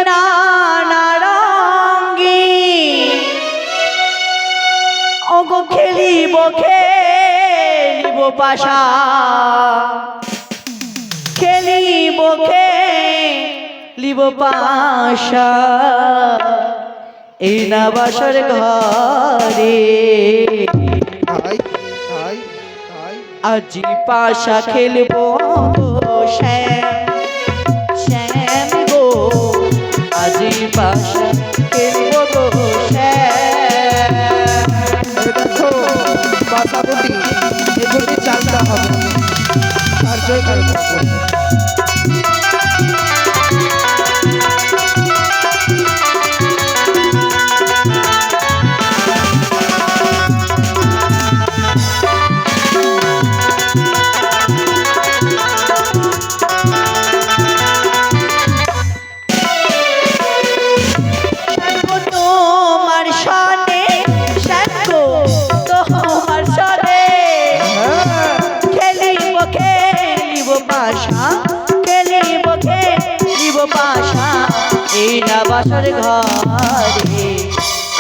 নানারঙ্গী ওগো খেলিব খেলিব পাশা খেলিব খেলিব পাশা এই না বাসর ঘরে আজি পাশা খেলবো শ্যাম শ্যাম গো আজি পাশা খেলবো গো শ্যাম। দেখো পাশাপাশি এগুলি চালতে হবে আর জয় করবো। এই না বাসর ঘরে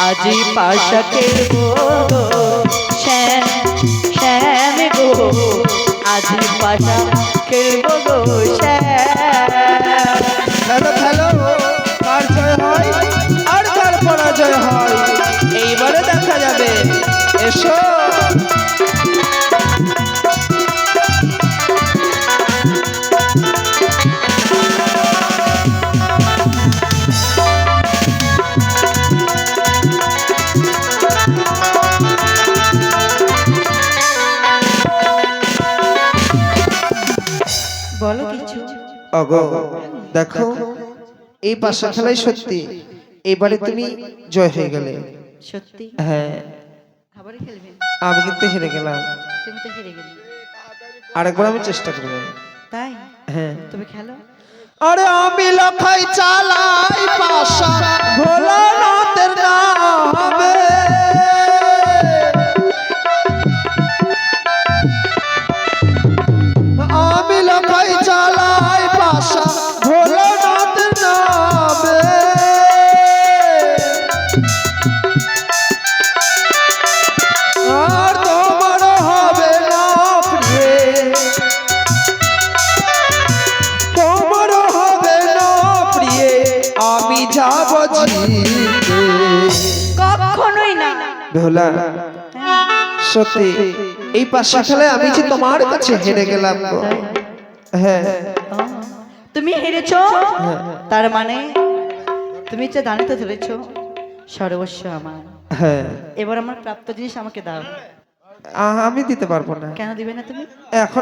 আজি পাশা খেলবো গো শ্যাম শ্যাম গো আজি পাশা খেলবো গো শ্যাম। খেলো খেলো কার জয় হয় আর কার পরাজয় হয় এইবারে দেখা যাবে। এসো বলো কিছু। ওগো দেখো এই পাশা খেলাই সত্যি এবারে তুমি জয় হয়ে গেলে। সত্যি? হ্যাঁ আবার খেলবে? আমি কিন্তু হেরে গেলাম। তুমি তো হেরে গেলে। আরেকবার আমি চেষ্টা করব। তাই? হ্যাঁ তুমি খেলো। আরে আমি লখাই চালাই পাশা ভোলানাথের নামে আমি লখাই চালাই পাশা ভোলানাথের নামে আর তোমার হবে না প্রিয়ে তোমার হবে না প্রিয়ে আমি যাব জিতে কখনোই না। ভোলা সত্যি এই পাশা খেলায় আমি যে তোমার কাছে হেরে গেলাম গো। হ্যাঁ তুমি হেরেছো তার মানে তুমি যে দাঁড়িয়ে ধরেছো সর্বস্ব আমার। হ্যাঁ এবার আমার প্রাপ্ত জিনিস আমাকে দাও। আমি দিতে পারবো না। কেন দিবে না তুমি? এখন